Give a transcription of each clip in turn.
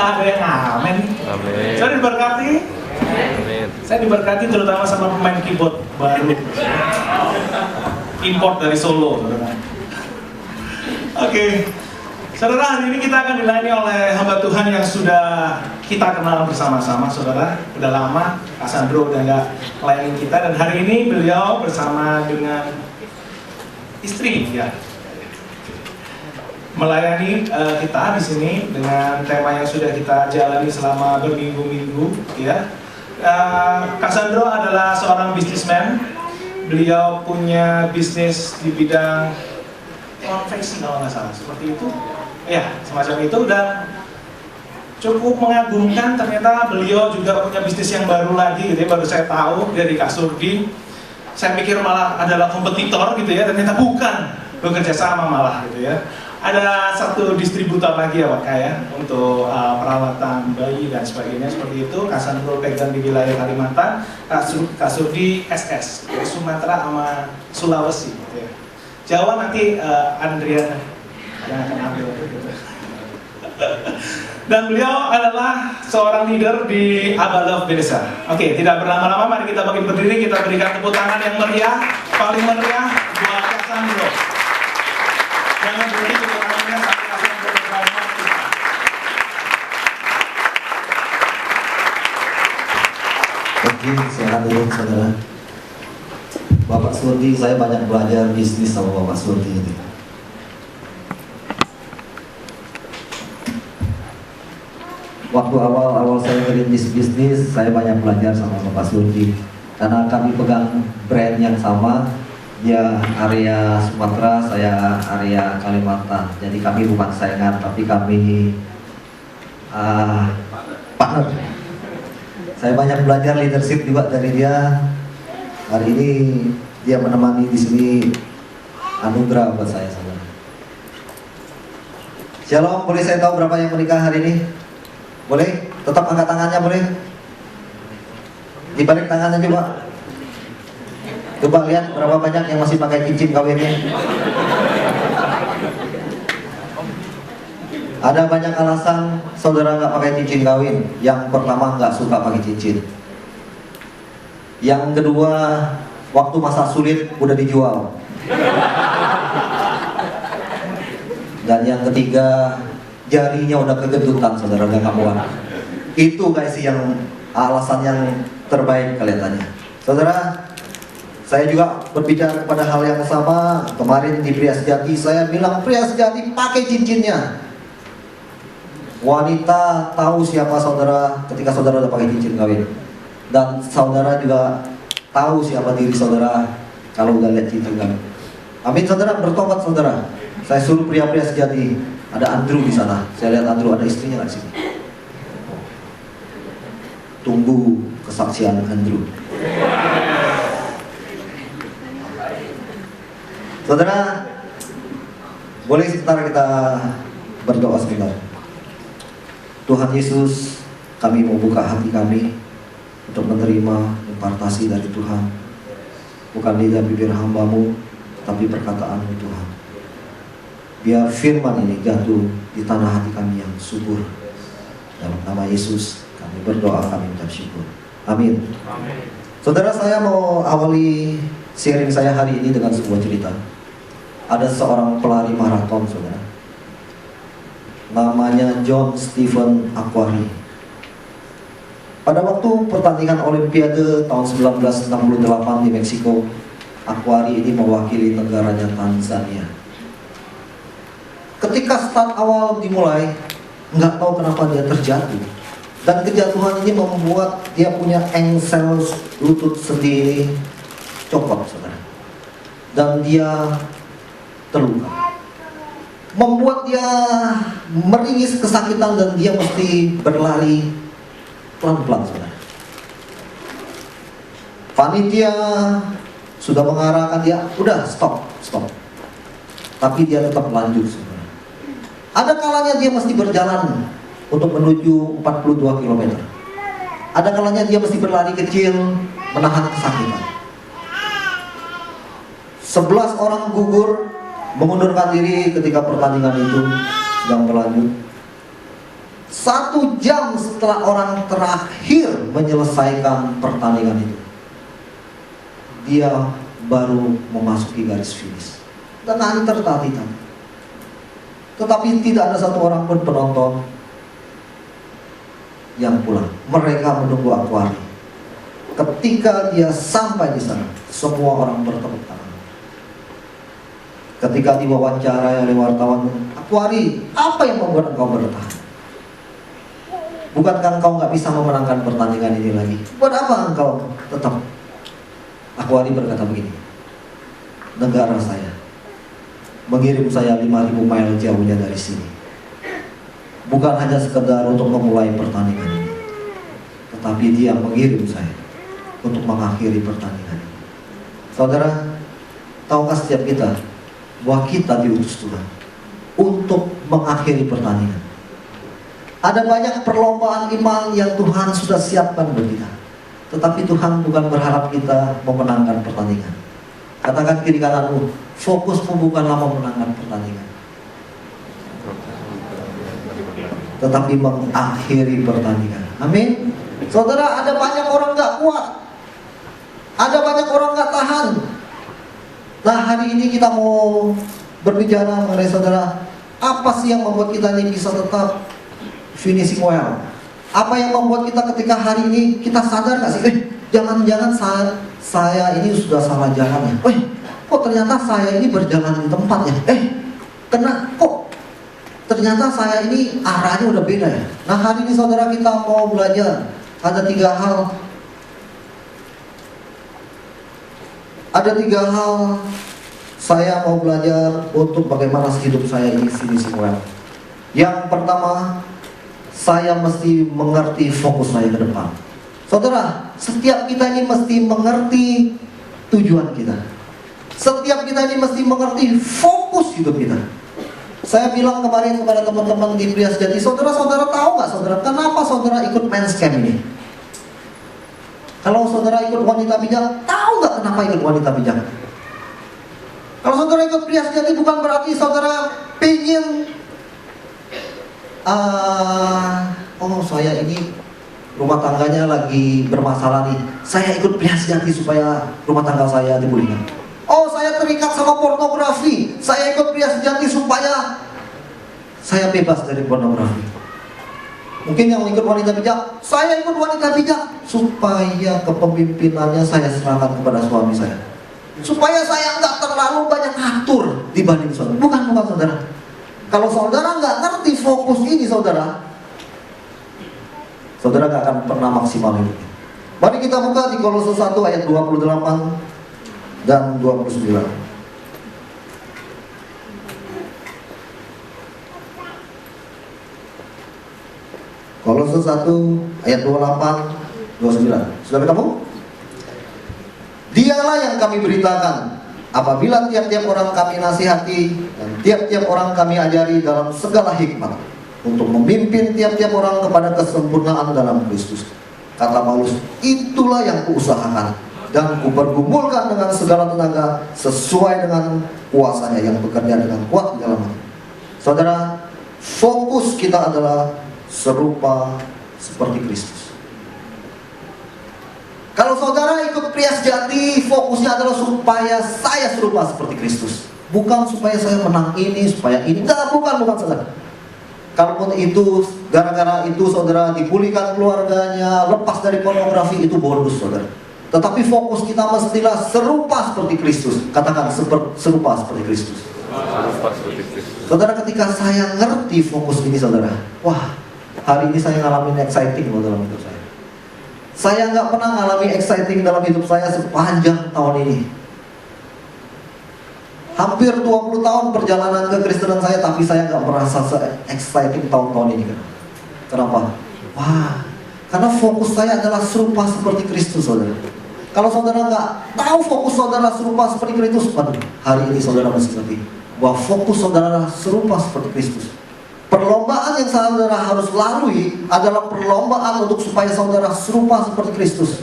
ada yang amin. Amin. Saya diberkati. Amin. Saya diberkati terutama sama pemain keyboard baru. Import dari Solo, saudara. Oke. Saudara, hari ini kita akan dilayani oleh hamba Tuhan yang sudah kita kenal bersama-sama, saudara. Udah lama, Kak Sandro udah nggak melayani kita, dan hari ini beliau bersama dengan istri, ya, melayani kita di sini dengan tema yang sudah kita jalani selama berminggu-minggu, ya. Kak Sandro adalah seorang bisnismen. Beliau punya bisnis di bidang konveksi kalau nggak salah, seperti itu. Ya, semacam itu, dan cukup mengagumkan ternyata beliau juga punya bisnis yang baru lagi gitu ya, baru saya tahu dari Kak Surdi. Saya pikir malah adalah kompetitor gitu ya, ternyata bukan, bekerja sama malah gitu ya. Ada satu distributor lagi ya Pak ya, untuk peralatan bayi dan sebagainya seperti itu. Kak Sandro pegang di wilayah Kalimantan, Kak Surdi SS, ya, Sumatera sama Sulawesi gitu ya. Jawa nanti Andriana yang akan ambil gitu. Dan beliau adalah seorang leader di Abalov Desa. Oke, tidak berlama-lama, mari kita bagi berdiri, kita berikan tepuk tangan yang meriah, paling meriah buat Kak Sandro. Jangan berhenti tepuk tangannya sampai Kak Sandro berkalimat kita. Oke, silakan dulu saudara. Bapak Surdi, saya banyak belajar bisnis sama Bapak Surdi ini. Waktu awal saya merintis bisnis, saya banyak belajar sama Bapak Surdi. Karena kami pegang brand yang sama, dia area Sumatera, saya area Kalimantan. Jadi kami bukan saingan, tapi kami partner. Saya banyak belajar leadership juga dari dia. Hari ini dia menemani di sini, anugerah buat saya, saudara. Shalom, boleh saya tahu berapa yang menikah hari ini? Boleh? Tetap angkat tangannya, boleh? Dibalik tangannya coba. Coba lihat berapa banyak yang masih pakai cincin kawinnya. Ada banyak alasan saudara nggak pakai cincin kawin. Yang pertama, nggak suka pakai cincin. Yang kedua, waktu masa sulit udah dijual. Dan yang ketiga, jarinya udah kegendutan, saudara, udah nggak muat. Itu guys yang alasan yang terbaik kelihatannya. Saudara, saya juga berbicara kepada hal yang sama. Kemarin di Pria Sejati saya bilang, Pria Sejati pakai cincinnya. Wanita tahu siapa saudara ketika saudara udah pakai cincin kawin. Dan saudara juga tahu siapa diri saudara kalau udah lihat cincin kawin. Amin saudara, bertobat saudara. Saya suruh pria-pria sejati. Ada Andrew di sana. Saya lihat Andrew, ada istrinya di sini. Tunggu kesaksian Andrew. Saudara, boleh sebentar kita berdoa sebentar. Tuhan Yesus, kami mau buka hati kami untuk menerima impartasi dari Tuhan. Bukan lidah bibir hamba-Mu, tapi perkataan-Mu Tuhan. Biar firman ini jatuh di tanah hati kami yang subur. Dalam nama Yesus kami berdoa, kami mengucap syukur. Amin. Amin. Saudara, saya mau awali sharing saya hari ini dengan sebuah cerita. Ada seorang pelari maraton, saudara. Namanya John Stephen Akhwari. Pada waktu pertandingan Olimpiade tahun 1968 di Meksiko, Akhwari ini mewakili negaranya Tanzania. Ketika start awal dimulai, nggak tahu kenapa dia terjatuh. Dan kejatuhan ini membuat dia punya engsel lutut sendiri copot, saudara. Dan dia terluka. Membuat dia meringis kesakitan dan dia mesti berlari pelan-pelan, saudara. Panitia sudah mengarahkan dia, udah stop. Tapi dia tetap lanjut, saudara. Ada kalanya dia mesti berjalan untuk menuju 42 km. Ada kalanya dia mesti berlari kecil menahan kesakitan. 11 orang gugur, mengundurkan diri ketika pertandingan itu sedang berlanjut. 1 jam setelah orang terakhir menyelesaikan pertandingan itu, dia baru memasuki garis finish dengan tertati-tati. Tetapi tidak ada satu orang pun penonton yang pulang. Mereka menunggu Aquari. Ketika dia sampai di sana, semua orang bertepuk tangan. Ketika diwawancara oleh wartawan, Aquari, apa yang membuat engkau bertahan? Bukankah engkau nggak bisa memenangkan pertandingan ini lagi? Buat apa engkau tetap? Aquari berkata begini, negara saya mengirim saya 5.000 mil jauhnya dari sini, bukan hanya sekedar untuk memulai pertandingan ini, tetapi dia mengirim saya untuk mengakhiri pertandingan ini. Saudara, tahukah setiap kita bahwa kita diutus Tuhan untuk mengakhiri pertandingan? Ada banyak perlombaan iman yang Tuhan sudah siapkan bagi kita, tetapi Tuhan bukan berharap kita memenangkan pertandingan. Katakan kiri kananmu, fokusmu bukanlah memenangkan pertandingan, tetapi mengakhiri pertandingan. Amin. Saudara, ada banyak orang gak kuat, ada banyak orang gak tahan. Nah, hari ini kita mau berbicara mengenai, saudara, apa sih yang membuat kita ini bisa tetap finishing well? Apa yang membuat kita ketika hari ini kita sadar gak sih, jangan-jangan saya ini sudah salah jalan ya. Kok ternyata saya ini berjalan di tempat ya. Kok ternyata saya ini arahnya udah beda ya. Nah, hari ini saudara, kita mau belajar ada 3 hal. Ada 3 hal saya mau belajar untuk bagaimana hidup saya ini finishing well. Yang pertama, saya mesti mengerti fokus saya ke depan. Saudara, setiap kita ini mesti mengerti tujuan kita. Setiap kita ini mesti mengerti fokus hidup kita. Saya bilang kemarin kepada teman-teman di Pria Sejati, saudara-saudara tahu nggak, saudara, kenapa saudara ikut men's camp ini? Kalau saudara ikut wanita bijak, tahu nggak kenapa ikut wanita bijak? Kalau saudara ikut Pria Sejati bukan berarti saudara pengen saya ini rumah tangganya lagi bermasalah nih, saya ikut Pria Sejati supaya rumah tangga saya dipulihkan. Saya terikat sama pornografi, saya ikut Pria Sejati supaya saya bebas dari pornografi. Mungkin yang ikut wanita bijak, saya ikut wanita bijak supaya kepemimpinannya saya serahkan kepada suami saya, supaya saya nggak terlalu banyak atur dibanding saudara. Bukan saudara. Kalau saudara nggak ngerti fokus ini, saudara nggak akan pernah maksimal hidupnya. Mari kita buka di Kolose 1 ayat 28 dan 29. Kolose 1 ayat 28 29. Sudah ketemu? Dialah yang kami beritakan apabila tiap-tiap orang kami nasihati dan tiap-tiap orang kami ajari dalam segala hikmat, untuk memimpin tiap-tiap orang kepada kesempurnaan dalam Kristus. Kata Paulus, itulah yang kuusahakan dan kupergumulkan dengan segala tenaga sesuai dengan kuasanya yang bekerja dengan kuat di dalam hati. Saudara, fokus kita adalah serupa seperti Kristus. Kalau saudara ikut Pria Sejati, fokusnya adalah supaya saya serupa seperti Kristus, bukan supaya saya menang ini, supaya ini. Bukan saudara. Kalaupun itu gara-gara itu saudara dipulihkan keluarganya, lepas dari pornografi, itu bonus saudara. Tetapi fokus kita mestilah serupa seperti Kristus. Katakan serupa seperti Kristus. Saudara, ketika saya ngerti fokus ini, saudara, wah, hari ini saya ngalamin exciting dalam hidup saya. Saya nggak pernah ngalami exciting dalam hidup saya sepanjang tahun ini. Hampir 20 tahun perjalanan kekristenan saya, tapi saya nggak merasa exciting tahun-tahun ini. Kenapa? Wah, karena fokus saya adalah serupa seperti Kristus, saudara. Kalau saudara nggak tahu fokus saudara serupa seperti Kristus, hari ini saudara mesti ngerti bahwa fokus saudara serupa seperti Kristus. Perlombaan yang saudara harus lalui adalah perlombaan untuk supaya saudara serupa seperti Kristus.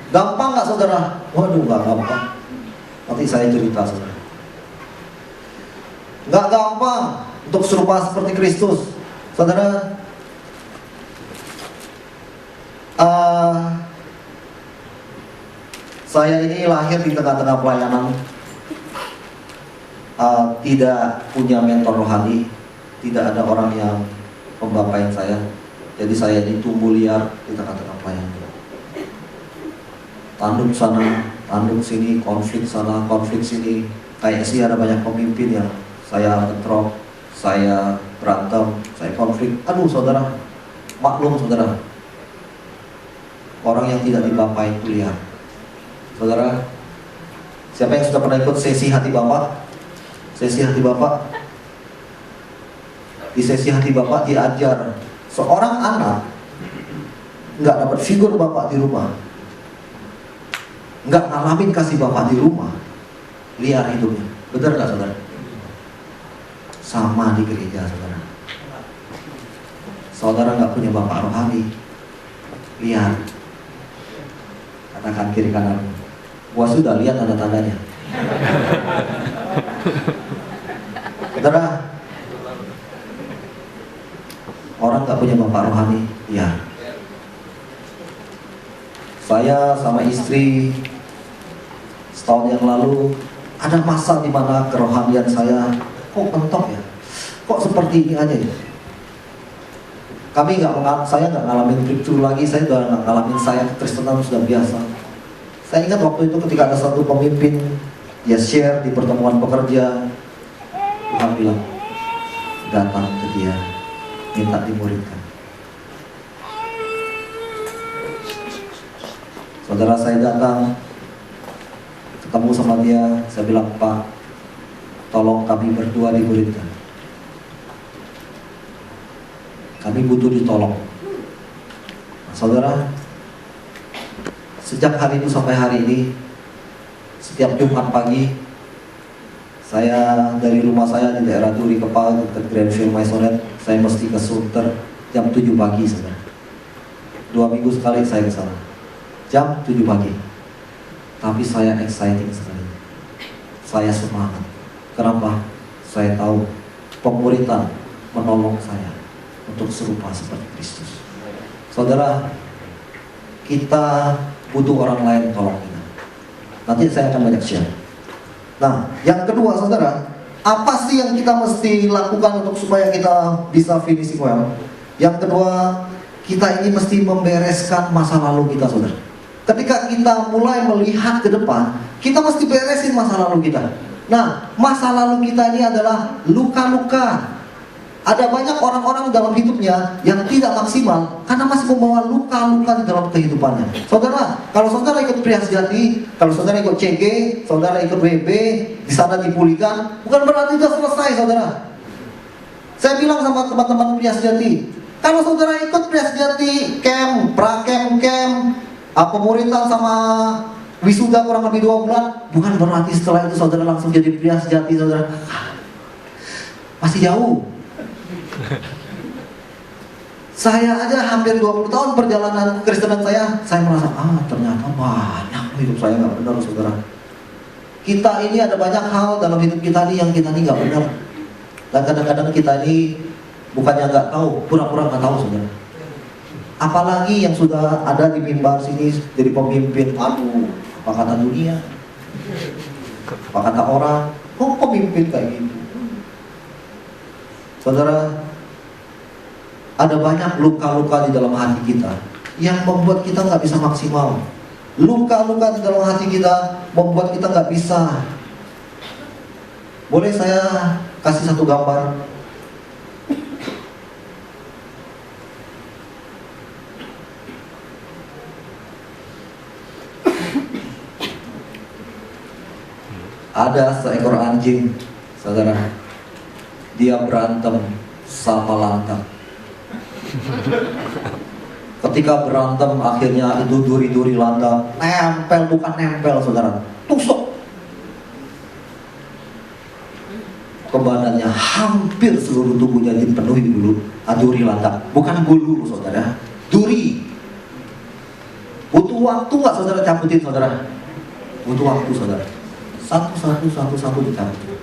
Gampang nggak saudara? Waduh, nggak gampang. Nanti saya cerita, saudara. Nggak gampang untuk serupa seperti Kristus. Saudara, Eh, saya ini lahir di tengah-tengah pelayanan, tidak punya mentor rohani, tidak ada orang yang membapain saya. Jadi saya ditumbuh liar di tengah-tengah pelayanan. Tanduk sana, tanduk sini, konflik sana, konflik sini. Kayak sih ada banyak pemimpin yang saya bentrok, saya berantem, saya konflik. Aduh saudara, maklum saudara, orang yang tidak dibapai itu liar. Saudara, siapa yang sudah pernah ikut sesi hati Bapak? Sesi hati Bapak. Di sesi hati Bapak diajar seorang anak nggak dapat figur Bapak di rumah, nggak ngalamin kasih Bapak di rumah, liar hidupnya. Benar nggak saudara? Sama di gereja saudara. Saudara nggak punya Bapak rohani, liar. Katakan kiri kanan, gua sudah lihat tanda-tandanya. Saudara, orang nggak punya Bapak rohani, ya. Saya sama istri setahun yang lalu ada masa di mana kerohanian saya kok mentok ya, kok seperti ini aja ya. Saya nggak ngalamin breakthrough lagi, saya udah nggak ngalamin, saya kekristenan sudah biasa. Saya ingat waktu itu ketika ada satu pemimpin dia share di pertemuan pekerja, Tuhan bilang datang ke dia, minta dimuridkan. Saudara, saya datang ketemu sama dia, saya bilang, Pak, tolong kami berdua dimuridkan. Kami butuh ditolong. Nah, saudara, sejak hari itu sampai hari ini, setiap Jumat pagi, saya dari rumah saya di daerah Duri Kepal dekat Grandfield Maisonette, saya mesti ke Sunter jam 7 pagi saudara. 2 minggu sekali saya ke sana. Jam 7 pagi. Tapi saya exciting sekali. Saya semangat. Kenapa? Saya tahu pemuritan menolong saya untuk serupa seperti Kristus. Saudara, kita butuh orang lain tolong kita. Nanti saya akan banyak share. Nah, yang kedua saudara, apa sih yang kita mesti lakukan untuk supaya kita bisa finishing well? Yang kedua, kita ini mesti membereskan masa lalu kita saudara. Ketika kita mulai melihat ke depan, kita mesti beresin masa lalu kita. Nah, masa lalu kita ini adalah luka-luka. Ada banyak orang-orang dalam hidupnya yang tidak maksimal karena masih membawa luka-luka di dalam kehidupannya. Saudara, kalau saudara ikut Pria Sejati, kalau saudara ikut CG, saudara ikut WB, di sana dipulihkan, bukan berarti sudah selesai saudara. Saya bilang sama teman-teman Pria Sejati, kalau saudara ikut Pria Sejati, camp, prakem, pemuritan sama wisuda kurang lebih 2 bulan, bukan berarti setelah itu saudara langsung jadi Pria Sejati saudara. Masih jauh. Saya aja hampir 20 tahun perjalanan Kristenan saya merasa, ternyata banyak hidup saya nggak benar saudara. Kita ini ada banyak hal dalam hidup kita ini yang kita ini nggak benar. Dan kadang-kadang kita ini bukannya nggak tahu, pura-pura nggak tahu saudara. Apalagi yang sudah ada di mimbar sini jadi pemimpin, aduh, apa kata dunia, apa kata orang, kok pemimpin kayak gitu. Saudara, ada banyak luka-luka di dalam hati kita yang membuat kita nggak bisa maksimal. Luka-luka di dalam hati kita membuat kita nggak bisa. Boleh saya kasih satu gambar? Ada seekor anjing, saudara. Dia berantem sama lantak. Ketika berantem akhirnya itu duri-duri lantak nempel, bukan nempel saudara, tusuk ke badannya, hampir seluruh tubuhnya dipenuhi dulu duri lantak, bukan bulu saudara, duri. Butuh waktu nggak saudara cabutin saudara? Butuh waktu saudara, satu-satu dicabut.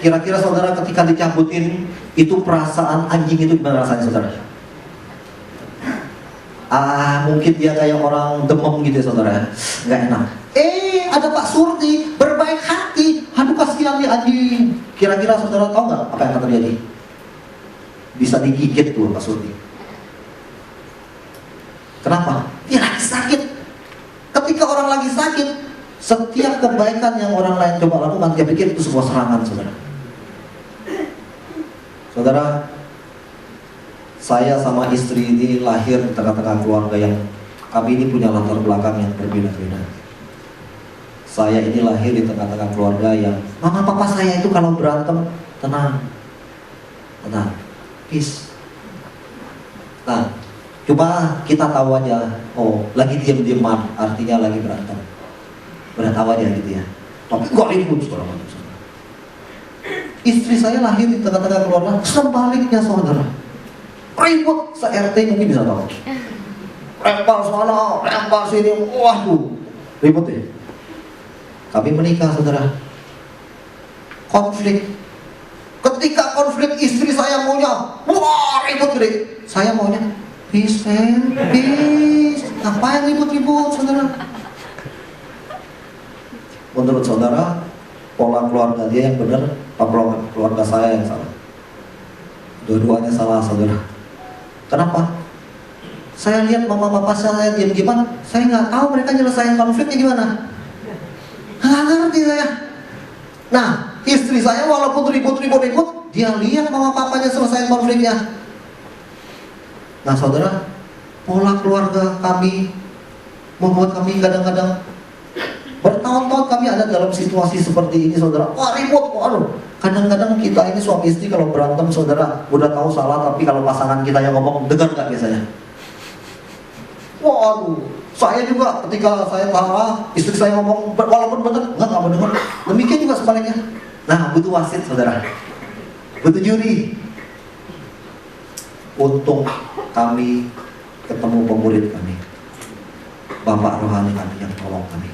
Kira-kira saudara ketika dicabutin itu perasaan anjing itu gimana rasanya saudara? Mungkin dia kayak orang demam gitu ya saudara, nggak enak. Ada Pak Surti berbaik hati, aduh kasihan nih anjing. Kira-kira saudara tahu nggak apa yang akan terjadi? Bisa digigit tuh Pak Surti. Kenapa? Dia lagi sakit. Ketika orang lagi sakit, setiap kebaikan yang orang lain coba lakukan, dia pikir itu sebuah serangan, saudara. Saudara, saya sama istri ini lahir di tengah-tengah keluarga yang kami ini punya latar belakang yang berbeda-beda. Saya ini lahir di tengah-tengah keluarga yang mama papa saya itu kalau berantem tenang, peace. Nah, cuma kita tahu aja, lagi diam-diaman, artinya lagi berantem. Udah tahu aja gitu ya. Tapi kok ribut segala macam. Istri saya lahir di tengah-tengah keluarga, sebaliknya saudara. Ribut, se-RT mungkin bisa tahu. Lempar sana, lempar sini, waduh, ribut ya. Kami menikah saudara. Konflik. Ketika konflik istri saya maunya, wah ribut gede. Saya maunya, peace, peace. Ngapain ribut-ribut saudara? Menurut saudara, pola keluarga dia yang benar, apa keluarga saya yang salah? Dua-duanya salah saudara. Kenapa? Saya lihat mama papa saya diam gimana, saya nggak tahu mereka nyelesain konfliknya gimana. Nggak ngerti saya. Nah, istri saya walaupun ribut, dia lihat mama papanya selesai konfliknya. Nah saudara, pola keluarga kami membuat kami kadang-kadang bertahun-tahun kami ada dalam situasi seperti ini saudara. Wah ribut, waduh. Kadang-kadang kita ini suami istri kalau berantem saudara, udah tahu salah tapi kalau pasangan kita yang ngomong, dengar nggak biasanya? Waduh, saya juga ketika saya salah, istri saya ngomong walaupun benar, nggak mendengar. Demikian juga sebaliknya. Nah butuh wasit saudara, butuh juri. Untung kami ketemu pemurid kami, Bapak rohani kami yang tolong kami.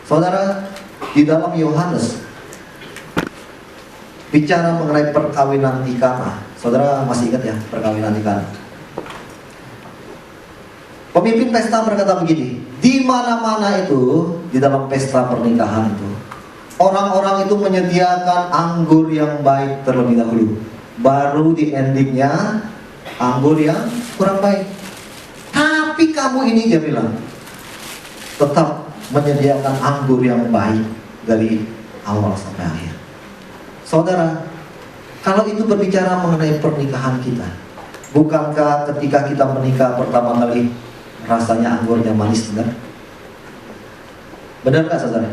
Saudara, di dalam Yohanes bicara mengenai perkawinan di Kana. Saudara masih ingat ya perkawinan di Kana? Pemimpin pesta berkata begini, di mana-mana itu di dalam pesta pernikahan itu, orang-orang itu menyediakan anggur yang baik terlebih dahulu, baru di endingnya anggur yang kurang baik. Tapi kamu ini dia bilang tetap menyediakan anggur yang baik dari awal sampai akhir. Saudara, kalau itu berbicara mengenai pernikahan kita, bukankah ketika kita menikah pertama kali rasanya anggurnya manis, benar? Benar nggak saudara?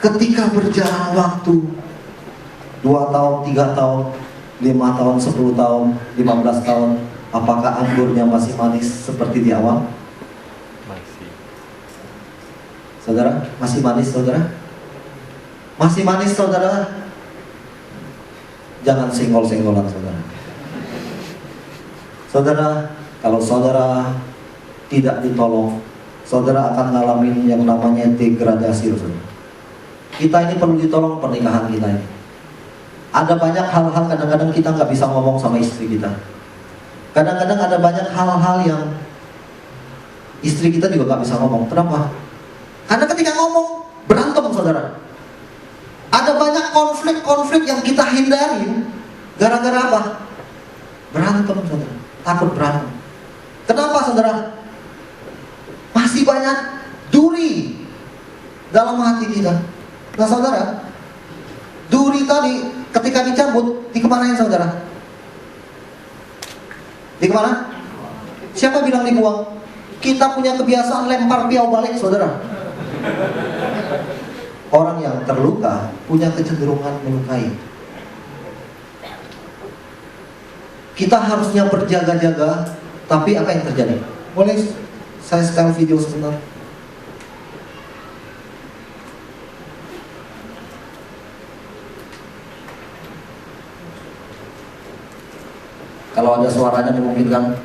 Ketika berjalan waktu 2 tahun, 3 tahun, 5 tahun, 10 tahun, 15 tahun, apakah anggurnya masih manis seperti di awal? Masih. Saudara, masih manis saudara? Masih manis saudara? Jangan senggol-senggolan saudara. Saudara, kalau saudara tidak ditolong, saudara akan ngalamin yang namanya degradasi saudara. Kita ini perlu ditolong pernikahan kita ini. Ada banyak hal-hal kadang-kadang kita nggak bisa ngomong sama istri kita. Kadang-kadang ada banyak hal-hal yang istri kita juga nggak bisa ngomong. Kenapa? Karena ketika ngomong berantem saudara. Ada banyak konflik-konflik yang kita hindari gara-gara apa? Berantem saudara. Takut berantem. Kenapa saudara? Masih banyak duri dalam hati kita. Nah saudara, duri tadi ketika dicabut, dikemanain saudara? Dikemana? Siapa bilang dibuang? Kita punya kebiasaan lempar piau balik saudara. Orang yang terluka punya kecenderungan melukai. Kita harusnya berjaga-jaga, tapi apa yang terjadi? Boleh saya sekarang video sebentar? Kalau ada suaranya memungkinkan.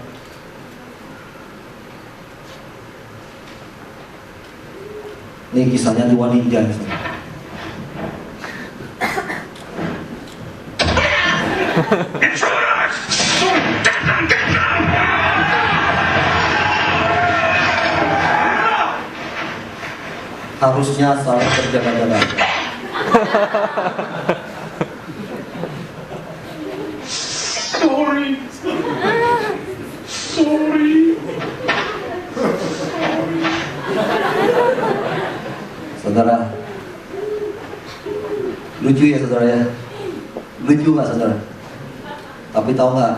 Ini kisahnya dua ninja. harusnya saling berjaga-jaga. Sorry. Saudara, lucu ya saudara ya, lucu nggak saudara? Tapi tahu nggak,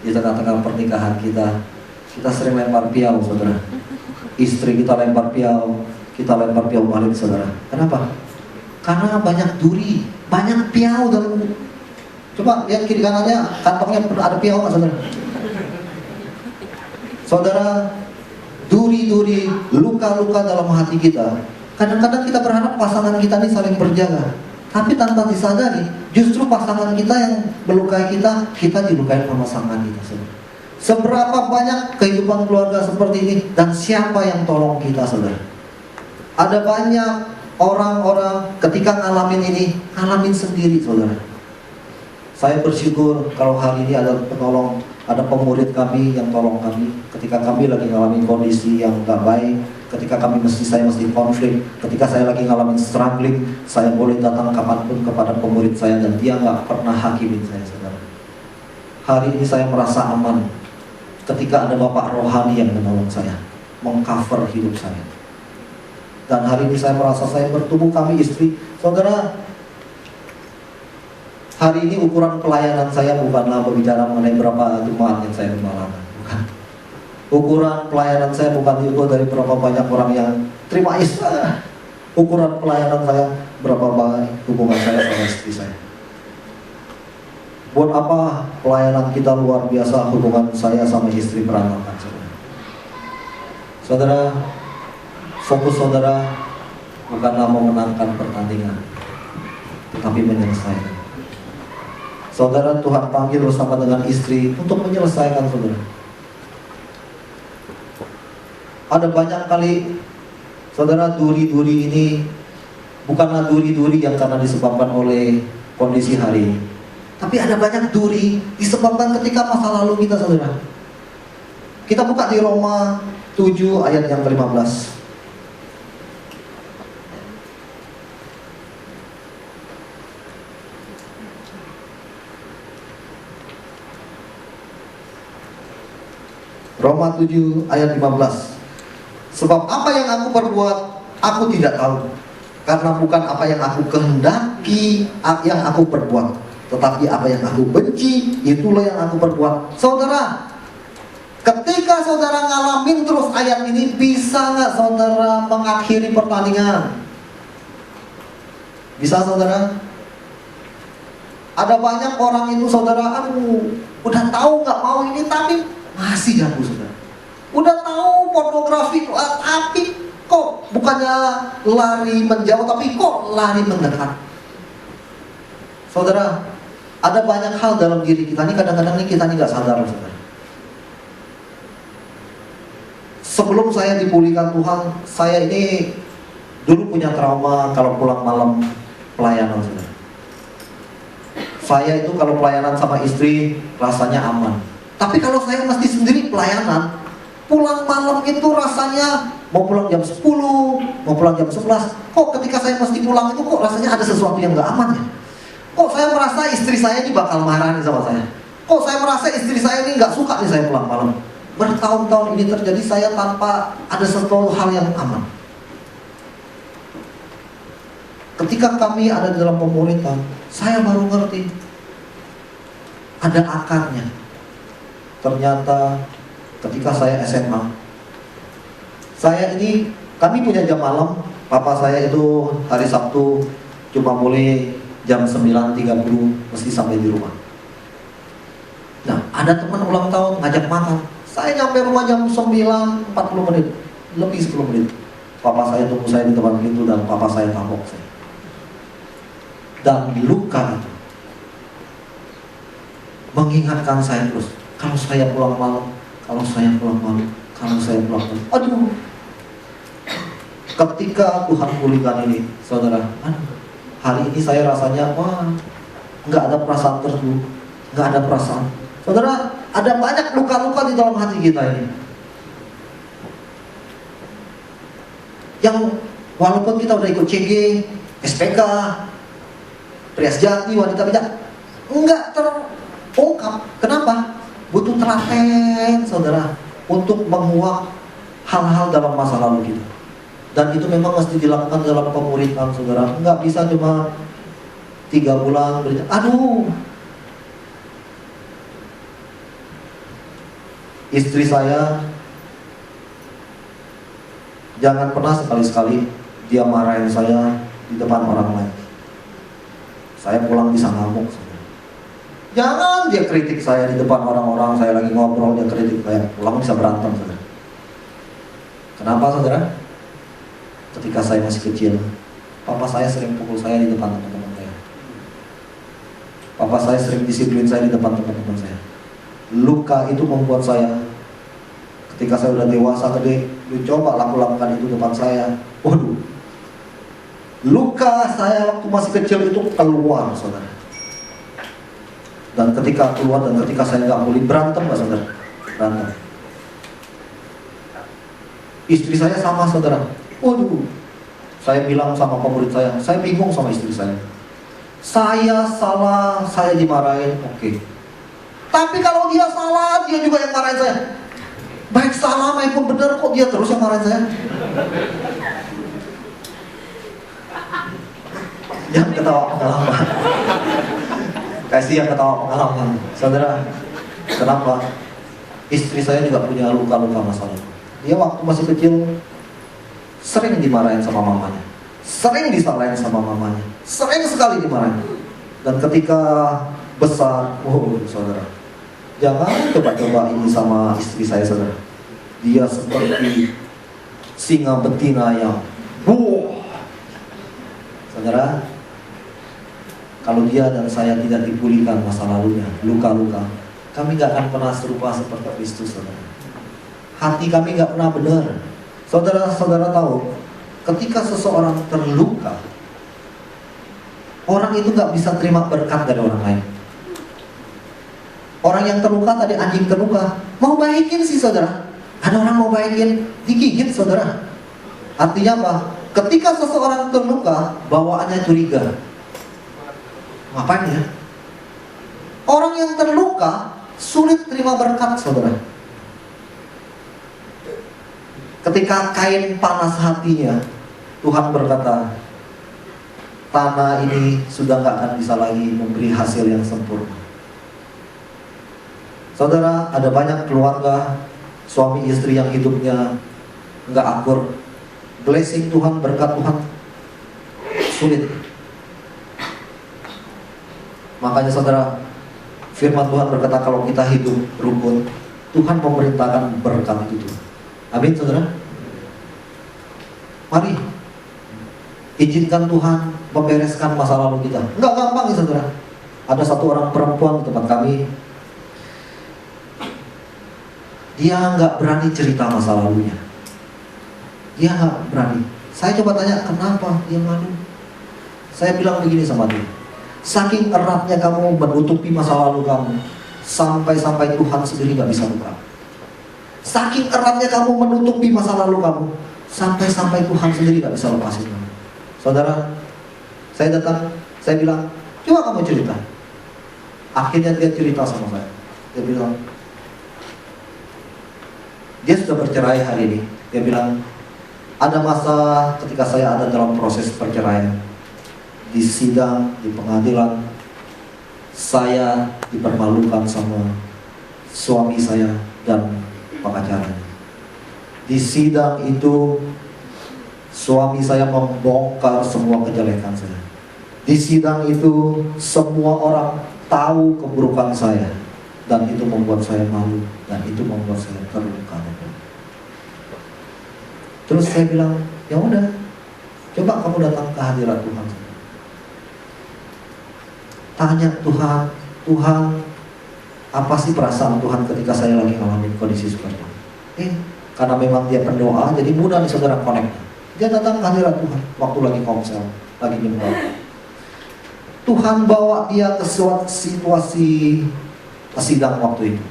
di tengah-tengah pernikahan kita sering lempar piau saudara. Istri kita lempar piau balik saudara. Kenapa? Karena banyak duri, banyak piau dalam. Coba lihat kiri kanannya, kantongnya ada piau nggak saudara? Saudara, duri-duri, luka-luka dalam hati kita. Kadang-kadang kita berharap pasangan kita ini saling berjaga, tapi tanpa disadari, justru pasangan kita yang melukai kita dilukai sama pasangan kita. Saudara. Seberapa banyak kehidupan keluarga seperti ini, dan siapa yang tolong kita, saudara? Ada banyak orang-orang ketika ngalamin ini, ngalamin sendiri, saudara. Saya bersyukur kalau hari ini ada penolong, ada pemurid kami yang tolong kami ketika kami lagi ngalamin kondisi yang gak baik, ketika saya mesti konflik, ketika saya lagi ngalamin struggling, saya boleh datang kapanpun kepada pemurid saya dan dia gak pernah hakimin saya, saudara. Hari ini saya merasa aman ketika ada Bapak rohani yang menolong saya, mengcover hidup saya. Dan hari ini saya merasa saya bertumbuh, kami istri, saudara. Hari ini ukuran pelayanan saya bukanlah berbicara mengenai berapa jemaat yang saya gembalakan, bukan. Ukuran pelayanan saya bukan diukur dari berapa banyak orang yang terima Islam. Ukuran pelayanan saya berapa banyak hubungan saya sama istri saya. Buat apa pelayanan kita luar biasa, hubungan saya sama istri berantakan, saudara. Saudara, fokus saudara bukanlah memenangkan pertandingan, tetapi menyelesaikan. Saudara, Tuhan panggil bersama dengan istri untuk menyelesaikan, saudara. Ada banyak kali, saudara, duri-duri ini bukanlah duri-duri yang karena disebabkan oleh kondisi hari ini, tapi ada banyak duri disebabkan ketika masa lalu kita, saudara. Kita buka di Roma 7 ayat yang ke-15. Roma 7 ayat 15. Sebab apa yang aku perbuat, aku tidak tahu. Karena bukan apa yang aku kehendaki yang aku perbuat, tetapi apa yang aku benci, itulah yang aku perbuat. Saudara, ketika saudara ngalamin terus ayat ini, bisa nggak saudara mengakhiri pertandingan? Bisa, saudara? Ada banyak orang itu, saudara, udah tahu nggak mau ini, tapi masih ganggu, saudara. Udah tahu pornografi, tapi kok bukannya lari menjauh, tapi kok lari mendekat. Saudara, ada banyak hal dalam diri kita ini, kadang-kadang ini kita nggak sadar, saudara. Sebelum saya dipulihkan Tuhan, saya ini dulu punya trauma kalau pulang malam pelayanan, saudara. Saya itu kalau pelayanan sama istri rasanya aman. Tapi kalau saya mesti sendiri pelayanan, pulang malam itu rasanya mau pulang jam 10, mau pulang jam 11. Kok ketika saya mesti pulang itu kok rasanya ada sesuatu yang gak aman ya? Kok saya merasa istri saya ini bakal marah nih sama saya? Kok saya merasa istri saya ini gak suka nih saya pulang malam? Bertahun-tahun ini terjadi, saya tanpa ada satu hal yang aman. Ketika kami ada di dalam pemuritan, saya baru ngerti ada akarnya. Ternyata ketika saya SMA, kami punya jam malam. Papa saya itu hari Sabtu cuma boleh jam 9.30 mesti sampai di rumah. Nah, ada teman ulang tahun ngajak makan. Saya nyampe rumah jam 9.40 menit, lebih 10 menit. Papa saya tunggu saya di depan pintu dan papa saya tabok saya. Dan luka itu mengingatkan saya terus, kalau saya pulang malam, kalau saya pulang malam, kalau saya pulang malam. Aduh. Ketika Tuhan pulihkan ini, saudara, hari ini saya rasanya, nggak ada perasaan terduga, nggak ada perasaan. Saudara, ada banyak luka-luka di dalam hati kita ini. Yang Walaupun kita udah ikut CG, SPK, pria sejati, wanita bijak, enggak terungkap. Kenapa? Butuh telaten, saudara, untuk menguak hal-hal dalam masa lalu kita. Dan itu memang mesti dilakukan dalam pemuridan, saudara. Enggak bisa cuma 3 bulan berjalan. Aduh, istri saya jangan pernah sekali-sekali dia marahin saya di depan orang lain. Saya pulang bisa ngamuk. Jangan dia kritik saya di depan orang-orang, saya lagi ngobrol dia kritik saya, pulang bisa berantem, saudara. Kenapa, saudara? Ketika saya masih kecil, papa saya sering pukul saya di depan teman-teman saya. Papa saya sering disiplin saya di depan teman-teman saya. Luka itu membuat saya, ketika saya udah dewasa gede, lu coba lakukan itu depan saya. Waduh, luka saya waktu masih kecil itu keluar, saudara. Dan ketika keluar dan ketika saya nggak boleh berantem, nggak, saudara? Berantem. Istri saya sama, saudara. Waduh, saya bilang sama pemurid saya bingung sama istri saya. Saya salah, saya dimarahin, oke. Tapi kalau dia salah, dia juga yang marahin saya. Baik salah maupun benar, kok dia terus yang marahin saya? Jangan ketawa pengalaman. Kasih yang ketawa pengalaman. Saudara, kenapa? Istri saya juga punya luka-luka masa lalu. Dia waktu masih kecil sering dimarahin sama mamanya, sering disalahin sama mamanya, sering sekali dimarahin. Dan ketika besar, saudara, jangan coba-coba ini sama istri saya, saudara. Dia seperti singa betina yang saudara, kalau dia dan saya tidak dipulihkan masa lalunya, luka-luka, kami gak akan pernah serupa seperti Kristus, saudara. Hati kami gak pernah benar. Saudara-saudara tahu, ketika seseorang terluka, orang itu gak bisa terima berkat dari orang lain. Orang yang terluka tadi, anjing terluka, mau baikin sih, saudara. Ada orang mau baikin, digigit, saudara. Artinya apa? Ketika seseorang terluka, bawaannya curiga. Ngapain ya? Orang yang terluka sulit terima berkat, saudara. Ketika Kain panas hatinya, Tuhan berkata, tanah ini sudah gak akan bisa lagi memberi hasil yang sempurna. Saudara, ada banyak keluarga, suami istri yang hidupnya gak akur. Blessing Tuhan, berkat Tuhan sulit. Makanya saudara, firman Tuhan berkata kalau kita hidup rukun, Tuhan memerintahkan berkat itu. Amin, saudara. Mari izinkan Tuhan membereskan masa lalu kita. Enggak gampang ya, saudara. Ada satu orang perempuan di tempat kami, dia nggak berani cerita masa lalunya. Dia nggak berani. Saya coba tanya kenapa dia malu. Saya bilang begini sama dia, saking eratnya kamu menutupi masa lalu kamu, sampai-sampai Tuhan sendiri nggak bisa buka. Saking eratnya kamu menutupi masa lalu kamu, sampai-sampai Tuhan sendiri nggak bisa lepasin kamu. Saudara, saya datang, saya bilang, coba kamu cerita. Akhirnya dia cerita sama saya. Dia bilang, dia sudah bercerai hari ini. Dia bilang, ada masa ketika saya ada dalam proses perceraian, di sidang, di pengadilan, saya dipermalukan sama suami saya dan pengacaranya. Di sidang itu, suami saya membongkar semua kejelekan saya. Di sidang itu, semua orang tahu keburukan saya, dan itu membuat saya malu, dan itu membuat saya terluka. Terus saya bilang, ya udah, coba kamu datang ke hadirat Tuhan. Tanya Tuhan, Tuhan, apa sih perasaan Tuhan ketika saya lagi ngalamin kondisi seperti ini? Karena memang dia pendoa, jadi mudah nih saudara connect. Dia datang ke hadirat Tuhan waktu lagi komsel, lagi nyembah. Tuhan bawa dia ke suatu situasi sidang waktu itu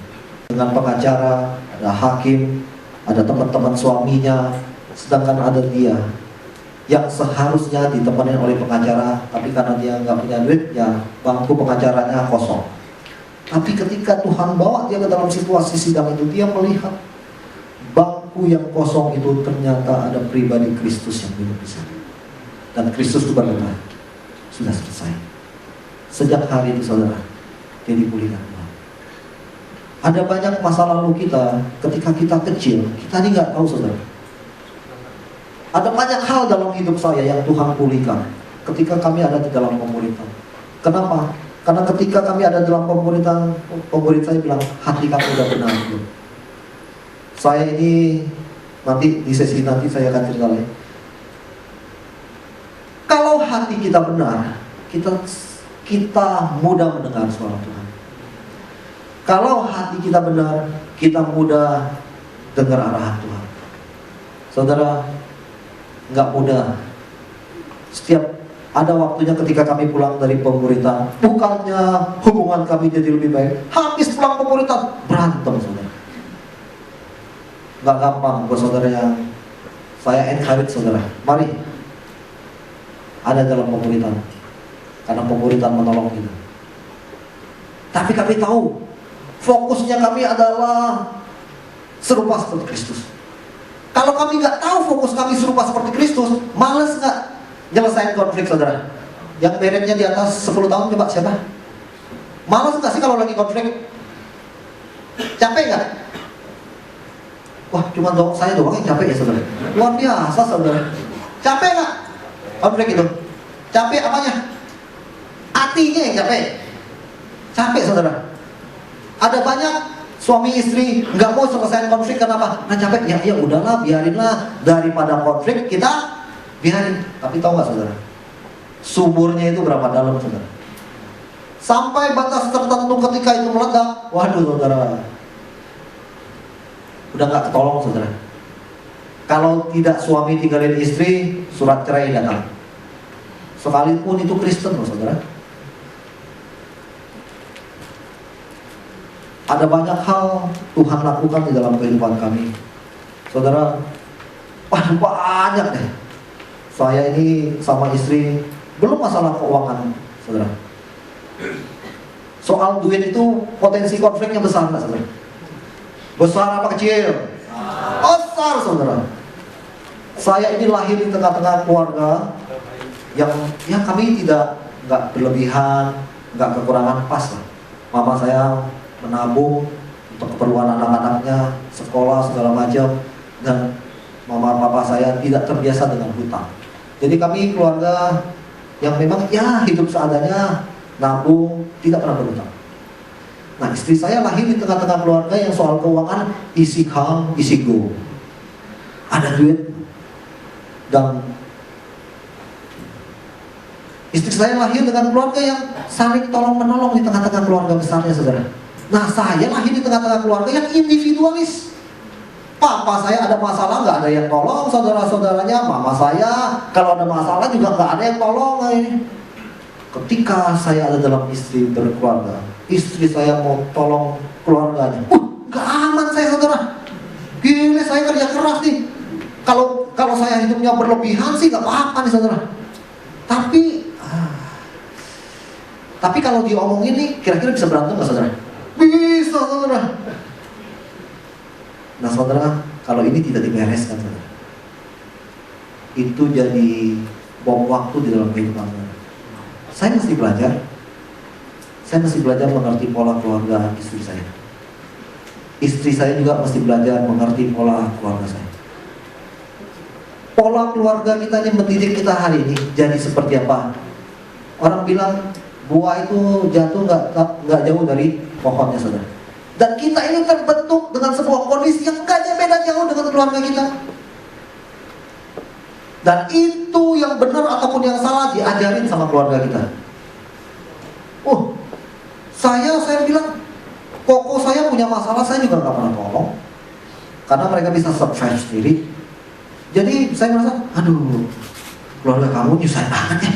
dengan pengacara, ada hakim, ada teman-teman suaminya, sedangkan ada dia. yang seharusnya ditemani oleh pengacara, tapi karena dia nggak punya duit, ya bangku pengacaranya kosong. Tapi ketika Tuhan bawa dia ke dalam situasi sidang itu, dia melihat bangku yang kosong itu ternyata ada pribadi Kristus yang duduk di sana. Dan Kristus itu berkata, sudah selesai. Sejak hari itu saudara, dia dipulihkan Tuhan. Ada banyak masa lalu kita, ketika kita kecil, kita ini nggak tahu saudara. Ada banyak hal dalam hidup saya yang Tuhan pulihkan ketika kami ada di dalam pemuritan. Kenapa? Karena ketika kami ada dalam pemuritan, pemurid saya bilang, hati kamu udah benar. Saya ini, nanti di sesi nanti saya akan cerita lagi. Kalau hati kita benar, kita mudah mendengar suara Tuhan. Kalau hati kita benar, kita mudah dengar arahan Tuhan. Saudara, nggak mudah. Setiap ada waktunya ketika kami pulang dari pemuritan, bukannya hubungan kami jadi lebih baik, habis pulang pemuritan berantem saudara. Nggak gampang buat saudara yang saya encourage saudara. Mari ada dalam pemuritan, karena pemuritan menolong kita. Tapi kami tahu fokusnya kami adalah serupa seperti Kristus. Kalau kami nggak tahu fokus kami serupa seperti Kristus, males nggak nyelesain konflik saudara? Yang beretnya di atas 10 tahun coba siapa? Males nggak sih kalau lagi konflik? Capek nggak? Wah cuma saya doang yang capek ya saudara. Luar biasa saudara. Capek nggak konflik itu? Capek apanya? Hatinya yang capek. Capek saudara. Ada banyak suami istri nggak mau selesaiin konflik, kenapa? Nah capek, ya udahlah, biarinlah, daripada konflik kita biarin. Tapi tahu nggak saudara, sumurnya itu berapa dalam saudara? Sampai batas tertentu ketika itu meledak, waduh saudara, udah nggak ketolong saudara. Kalau tidak suami tinggalin istri, surat cerai datang. Sekalipun itu Kristen loh saudara. Ada banyak hal Tuhan lakukan di dalam kehidupan kami. Saudara, banyak deh. Saya ini sama istri, belum masalah keuangan, saudara. Soal duit itu potensi konfliknya besar nggak saudara? Besar apa kecil? Besar saudara. Saya ini lahir di tengah-tengah keluarga yang kami nggak berlebihan, nggak kekurangan, pas lah. Mama saya menabung untuk keperluan anak-anaknya, sekolah segala macam, dan mama papa saya tidak terbiasa dengan hutang. Jadi kami keluarga yang memang hidup seadanya, nabung, tidak pernah berhutang. Nah istri saya lahir di tengah-tengah keluarga yang soal keuangan isi come, isi go. Ada duit, dan istri saya lahir dengan keluarga yang saling tolong-menolong di tengah-tengah keluarga besarnya saudara. Nah saya lahir di tengah-tengah keluarga yang individualis. Papa saya ada masalah nggak ada yang tolong saudara-saudaranya. Mama saya kalau ada masalah juga nggak ada yang tolong. Ketika saya ada dalam istri berkeluarga, istri saya mau tolong keluarganya, nggak aman saya saudara. Gila saya kerja keras nih. Kalau saya hidupnya berlebihan sih nggak apa-apa nih saudara. Tapi kalau diomongin nih, kira-kira bisa berantem nggak saudara? Bisa saudara. Nah saudara, kalau ini tidak dibereskan saudara, itu jadi bom waktu di dalam kehidupan saudara. Saya mesti belajar. Saya mesti belajar mengerti pola keluarga istri saya. Istri saya juga mesti belajar mengerti pola keluarga saya. Pola keluarga kita ini mendidik kita hari ini jadi seperti apa? Orang bilang buah itu jatuh nggak jauh dari pohonnya saudara. Dan kita ini terbentuk dengan sebuah kondisi yang nggak beda jauh dengan keluarga kita. Dan itu yang benar ataupun yang salah diajarin sama keluarga kita. Saya bilang, koko saya punya masalah, saya juga nggak pernah tolong, karena mereka bisa survive sendiri. Jadi saya merasa, aduh, keluarga kamu nyusahin banget ya.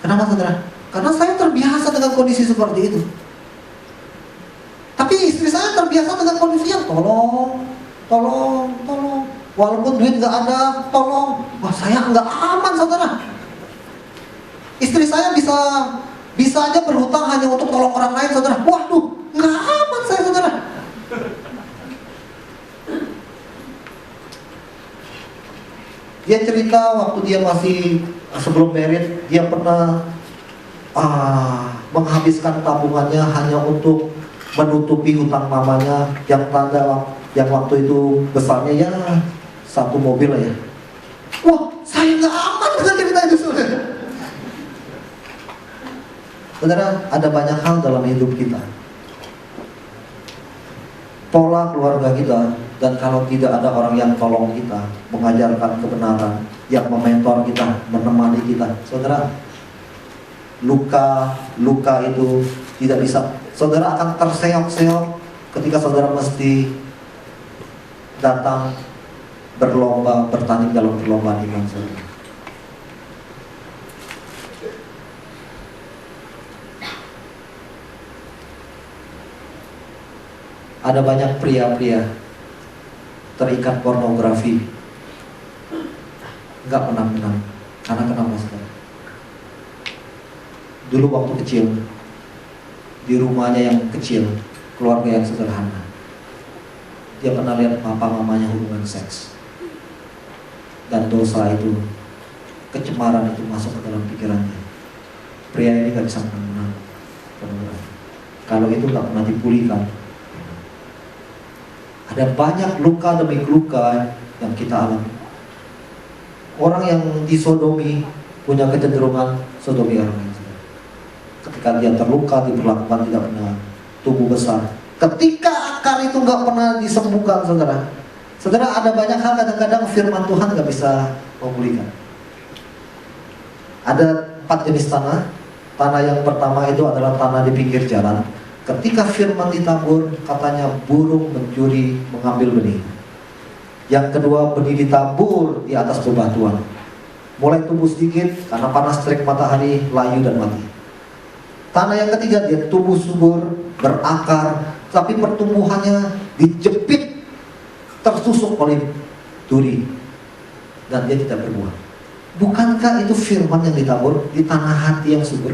Kenapa saudara? Karena saya terbiasa dengan kondisi seperti itu. Tapi istri saya terbiasa dengan kondisi yang tolong. Walaupun duit nggak ada, tolong. Wah, saya nggak aman, saudara. Istri saya bisa aja berhutang hanya untuk tolong orang lain, saudara. Waduh, nggak aman saya, saudara. Dia cerita waktu dia masih sebelum married, dia pernah menghabiskan tabungannya hanya untuk menutupi hutang mamanya yang waktu itu besarnya ya 1 mobil lah ya. Wah, saya nggak aman dengan cerita itu, saudara. Saudara, ada banyak hal dalam hidup kita, pola keluarga kita, dan kalau tidak ada orang yang tolong kita, mengajarkan kebenaran, yang mementor kita, menemani kita, saudara, luka itu tidak bisa. Saudara akan terseok-seok ketika saudara mesti datang berlomba, bertanding dalam perlombaan iman, saudara. Ada banyak pria-pria terikat pornografi, nggak menang-menang. Karena kenapa, saudara? Dulu waktu kecil, di rumahnya yang kecil, keluarga yang sederhana, dia pernah lihat papa mamanya hubungan seks, dan dosa itu, kecemaran itu masuk ke dalam pikirannya. Pria ini nggak bisa menang-menang pornografi. Kalau itu nggak pernah dipulihkan, ada banyak luka demi luka yang kita alami. Orang yang disodomi punya kecenderungan sodomi orang lain. Ketika dia terluka, diperlakukan tidak pernah tumbuh besar. Ketika akar itu nggak pernah disembuhkan, saudara. Saudara, ada banyak hal kadang-kadang firman Tuhan nggak bisa memulihkan. Ada 4 jenis tanah. Tanah yang pertama itu adalah tanah di pinggir jalan. Ketika firman ditabur, katanya burung mencuri mengambil benih. Yang kedua, benih ditabur di atas bebatuan. Mulai tumbuh sedikit, karena panas terik matahari, layu dan mati. Tanah yang ketiga, dia tumbuh subur, berakar, tapi pertumbuhannya dijepit, tersusuk oleh duri, dan dia tidak berbuah. Bukankah itu firman yang ditabur di tanah hati yang subur?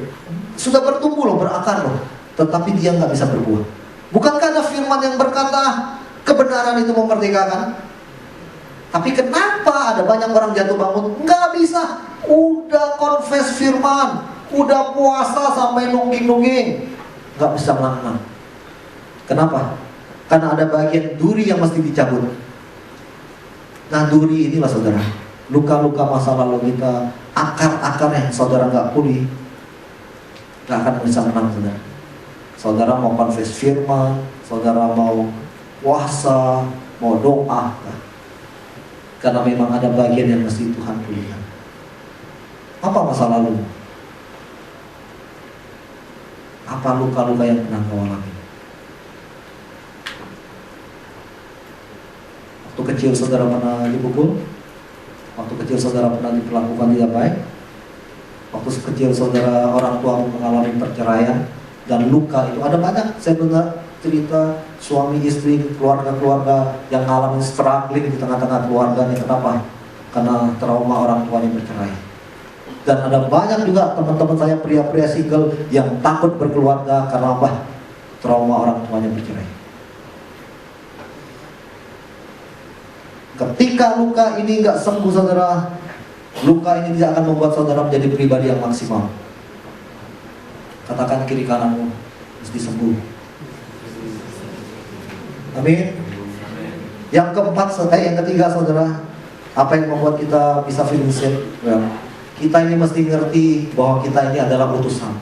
Sudah bertumbuh loh, berakar loh, tetapi dia nggak bisa berbuah. Bukankah ada firman yang berkata kebenaran itu memerdekakan? Tapi kenapa ada banyak orang jatuh bangun? Nggak bisa. Udah confess firman, udah puasa sampai nungging-nungging, nggak bisa menang. Kenapa? Karena ada bagian duri yang mesti dicabut. Nah, duri inilah, saudara, luka-luka masa lalu kita, akar-akar yang saudara nggak pulih, nggak akan bisa menang, saudara. Saudara mau confess firman, saudara mau puasa, mau doa, karena memang ada bagian yang mesti Tuhan pulihkan. Apa masa lalu? Apa luka-luka yang pernah kau alami? Waktu kecil saudara pernah dipukul? Waktu kecil saudara pernah diperlakukan tidak baik? Waktu kecil saudara, orang tua mengalami perceraian dan luka itu ada banyak. Saya dengar cerita suami istri, keluarga-keluarga yang mengalami struggling di tengah-tengah keluarganya. Kenapa? Karena trauma orang tuanya bercerai. Dan ada banyak juga teman-teman saya pria-pria single yang takut berkeluarga karena apa? Trauma orang tuanya bercerai. Ketika luka ini nggak sembuh, saudara, luka ini tidak akan membuat saudara menjadi pribadi yang maksimal. Katakan kiri kananmu, mesti sembuh. Amin. Yang ketiga, saudara, apa yang membuat kita bisa feeling safe? Well, kita ini mesti ngerti bahwa kita ini adalah utusan.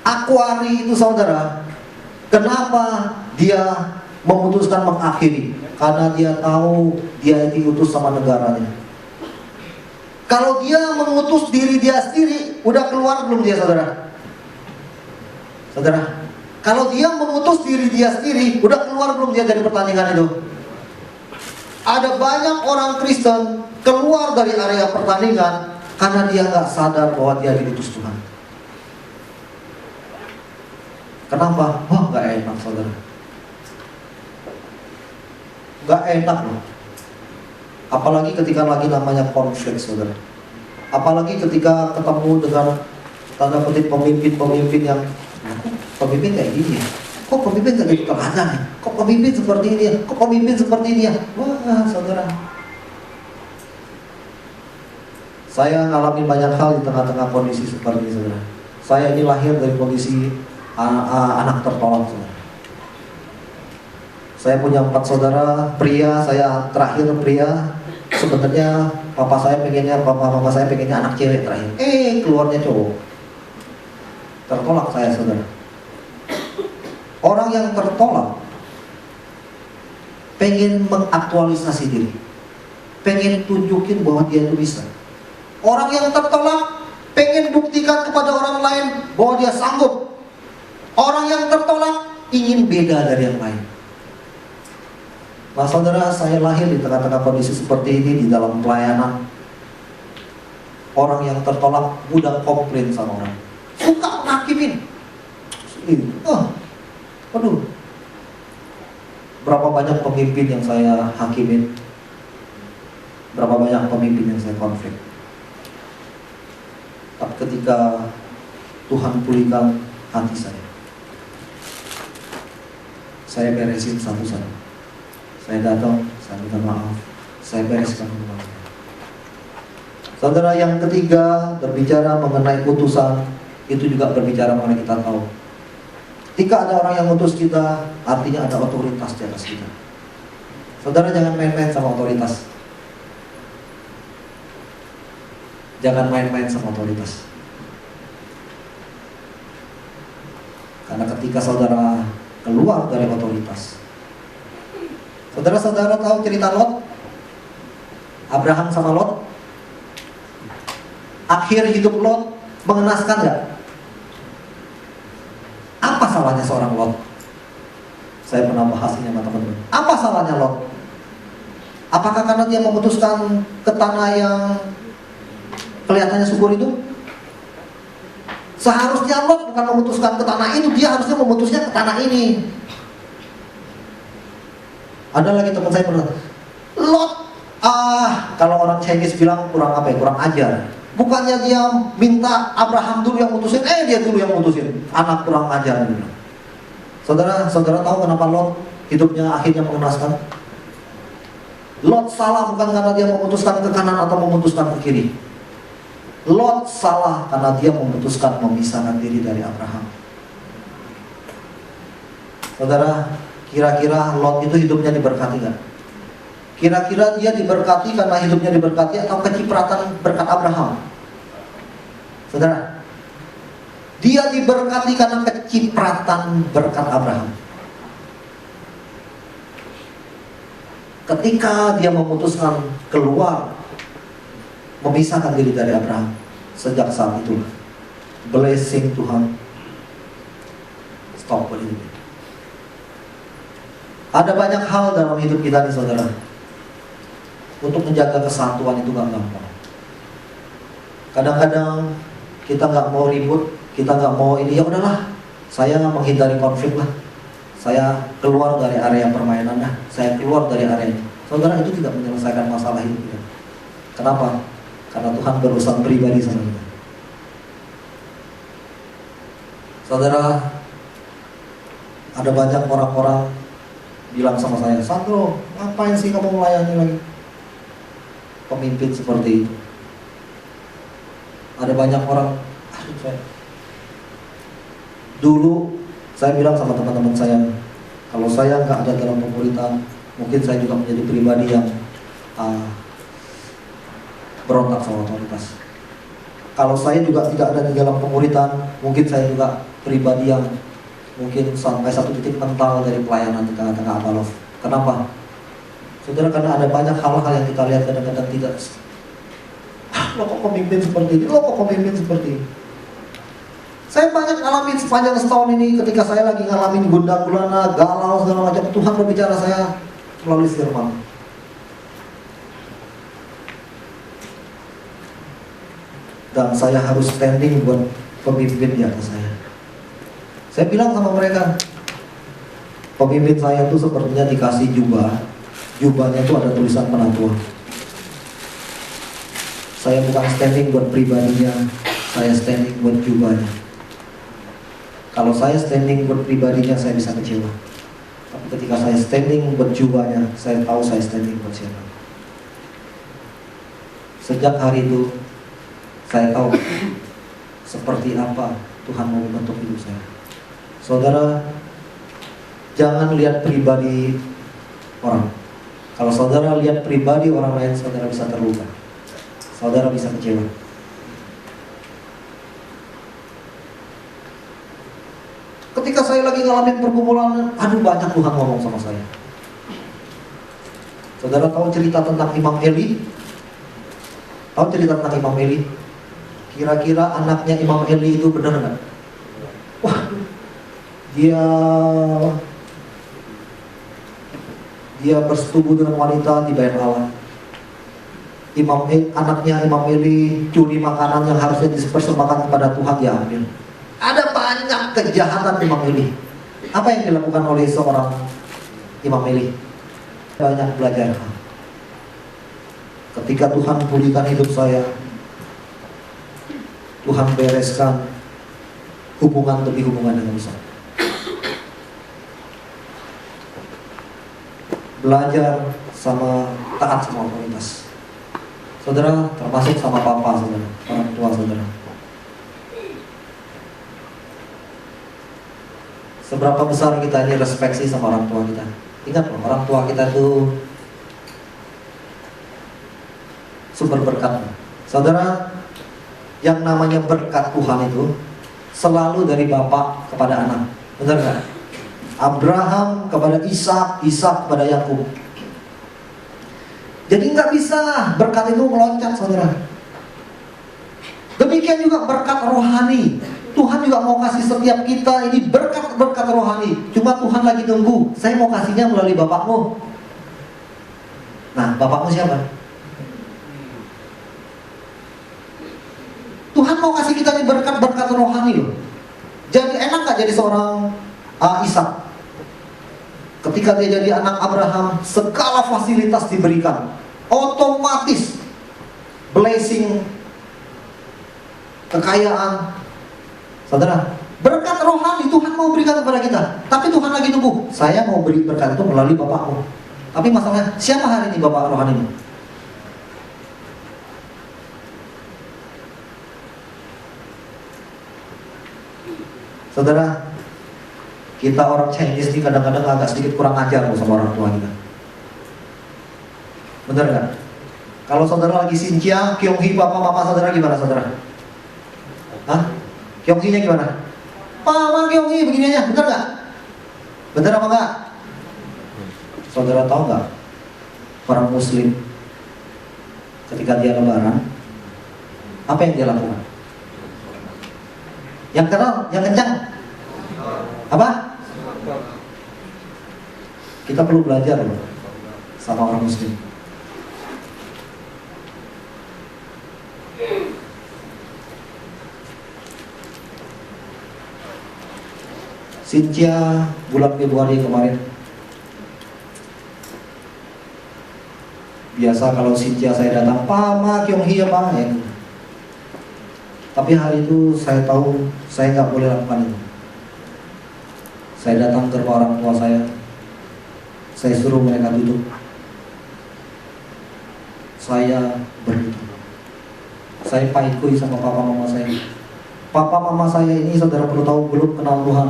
Akwari itu, saudara, kenapa dia memutuskan mengakhiri? Karena dia tahu dia diutus sama negaranya. Kalau dia mengutus diri dia sendiri, udah keluar belum dia, saudara? Saudara, kalau dia mengutus diri dia sendiri, udah keluar belum dia dari pertandingan itu? Ada banyak orang Kristen keluar dari area pertandingan karena dia nggak sadar bahwa dia diutus Tuhan. Kenapa? Wah, nggak enak, saudara. Gak enak loh. Apalagi ketika lagi namanya konflik, saudara. Apalagi ketika ketemu dengan tanda kutip pemimpin-pemimpin yang pemimpin kayak gini ya. Kok pemimpin kayak gitu teladan ya? Kok pemimpin seperti ini ya? Kok pemimpin seperti ini ya? Wah, saudara. Saya ngalamin banyak hal di tengah-tengah kondisi seperti ini, saudara. Saya ini lahir dari kondisi anak tertolak, saudara. Saya punya 4 saudara pria, saya terakhir pria. Sebenarnya papa saya pengennya anak cewek terakhir. Keluarnya cowok. Tertolak saya, saudara. Orang yang tertolak pengen mengaktualisasi diri, pengen tunjukin bahwa dia itu bisa. Orang yang tertolak pengen buktikan kepada orang lain bahwa dia sanggup. Orang yang tertolak ingin beda dari yang lain. Nah, saudara, saya lahir di tengah-tengah kondisi seperti ini di dalam pelayanan. Orang yang tertolak mudah komplain sama orang, suka menghakimin. Aduh, berapa banyak pemimpin yang saya hakimin, berapa banyak pemimpin yang saya konflik. Tapi ketika Tuhan pulihkan hati saya beresin satu-satu. Saya datang, saya minta maaf, saya bereskan rumahnya. Saudara, yang ketiga berbicara mengenai utusan, itu juga berbicara mengenai kita tahu. Ketika ada orang yang utus kita, artinya ada otoritas di atas kita. Saudara, jangan main-main sama otoritas. Jangan main-main sama otoritas. Karena ketika saudara keluar dari otoritas, saudara-saudara tahu cerita Lot? Abraham sama Lot? Akhir hidup Lot mengenaskan gak? Apa salahnya seorang Lot? Saya pernah bahas ini sama teman-teman. Apa salahnya Lot? Apakah karena dia memutuskan ke tanah yang kelihatannya subur itu? Seharusnya Lot bukan memutuskan ke tanah itu, dia harusnya memutusnya ke tanah ini. Ada lagi teman saya pernah, Lot, kalau orang Chinese bilang kurang ajar. Bukannya dia minta Abraham dulu yang mutusin, dia dulu yang mutusin. Anak kurang ajar. Saudara tahu kenapa Lot hidupnya akhirnya mengenaskan? Lot salah bukan karena dia memutuskan ke kanan atau memutuskan ke kiri. Lot salah karena dia memutuskan memisahkan diri dari Abraham. Saudara, kira-kira Lot itu hidupnya diberkati gak? Kira-kira dia diberkati karena hidupnya diberkati atau kecipratan berkat Abraham? Saudara, dia diberkati karena kecipratan berkat Abraham. Ketika dia memutuskan keluar, memisahkan diri dari Abraham, sejak saat itu blessing Tuhan stop believing. Ada banyak hal dalam hidup kita nih, saudara. Untuk menjaga kesatuan itu gak gampang. Kadang-kadang kita gak mau ribut, kita gak mau ini, ya udahlah, saya menghindari konflik lah. Saya keluar dari area permainan lah, saya keluar dari area ini. Saudara, itu tidak menyelesaikan masalah hidup kita. Kenapa? Karena Tuhan berurusan pribadi sama kita. Saudara, ada banyak orang-orang bilang sama saya, Sandro, ngapain sih kamu melayani lagi? Pemimpin seperti itu. Ada banyak orang, dulu saya bilang sama teman-teman saya, kalau saya nggak ada dalam pemerintahan, mungkin saya juga menjadi pribadi yang berontak sama otoritas. Kalau saya juga tidak ada di dalam pemerintahan, mungkin saya juga pribadi yang mungkin sampai satu titik mental dari pelayanan di tengah-tengah Abalov. Kenapa? Saudara, karena ada banyak hal-hal yang kita lihat kadang-kadang tidak. Lo kok pemimpin seperti ini? Lo kok pemimpin seperti ini? Saya banyak ngalamin sepanjang setahun ini, ketika saya lagi ngalamin gundah gulana, galau segala macam, Tuhan berbicara saya melalui firman. Dan saya harus standing buat pemimpin di atas saya. Saya bilang sama mereka, pemimpin saya itu sepertinya dikasih jubah, jubahnya itu ada tulisan penatua. Saya bukan standing buat pribadinya, saya standing buat jubahnya. Kalau saya standing buat pribadinya, saya bisa kecewa. Tapi ketika saya standing buat jubahnya, saya tahu saya standing buat siapa. Sejak hari itu, saya tahu seperti apa Tuhan mau membentuk hidup saya. Saudara, jangan lihat pribadi orang. Kalau saudara lihat pribadi orang lain, saudara bisa terluka. Saudara bisa kecewa. Ketika saya lagi ngalamin pergumulan, aduh banyak Tuhan ngomong sama saya. Saudara tahu cerita tentang Imam Eli? Tahu cerita tentang Imam Eli? Kira-kira anaknya Imam Eli itu benar nggak? Wah, dia bersetubuh dengan wanita dibayar Allah. Anaknya Imam Eli curi makanan yang harusnya dipersembahkan kepada Tuhan, dia ambil. Ada banyak kejahatan Imam Eli. Apa yang dilakukan oleh seorang Imam Eli? Banyak belajar. Ketika Tuhan pulihkan hidup saya, Tuhan bereskan hubungan demi hubungan dengan saya. Belajar sama taat sama otoritas. Saudara, termasuk sama papa saudara, orang tua saudara. Seberapa besar kita ini respeksi sama orang tua kita. Ingat loh, orang tua kita itu sumber berkat. Saudara, yang namanya berkat Tuhan itu selalu dari bapak kepada anak. Benar nggak? Abraham kepada Ishak, Ishak kepada Yakub. Jadi nggak bisa berkat itu meloncat, saudara. Demikian juga berkat rohani. Tuhan juga mau kasih setiap kita ini berkat-berkat rohani. Cuma Tuhan lagi nunggu, saya mau kasihnya melalui bapakmu. Nah, bapakmu siapa? Tuhan mau kasih kita ini berkat-berkat rohani loh. Jadi enak gak jadi seorang Ishak? Ketika dia jadi anak Abraham, segala fasilitas diberikan. Otomatis blessing, kekayaan. Saudara, berkat rohani Tuhan mau berikan kepada kita. Tapi Tuhan lagi nunggu, saya mau beri berkat itu melalui bapakmu. Tapi masalahnya, siapa hari ini bapak rohanimu? Saudara, kita orang Chinese ini kadang-kadang agak sedikit kurang ajar sama orang tua kita. Bener gak? Kalau saudara lagi Xinjia, Kyonghi, papa mama saudara gimana saudara? Hah? Kyonghi-nya gimana? Mama Kyonghi begini aja, bener gak? Bener apa enggak? Saudara tahu gak? Orang muslim ketika dia lebaran, apa yang dia lakukan? Yang kenal, yang kencang. Apa? Kita perlu belajar loh sama orang muslim. Xinjia bulan Februari kemarin. Biasa kalau Xinjia saya datang, Pama Kyonghi ya Pak. Ya. Tapi hari itu saya tahu saya nggak boleh lakukan itu. Saya datang ke rumah orang tua saya suruh mereka duduk. Saya berduduk. Saya paikui sama papa mama saya. Papa mama saya ini saudara perlu tahu belum kenal Tuhan.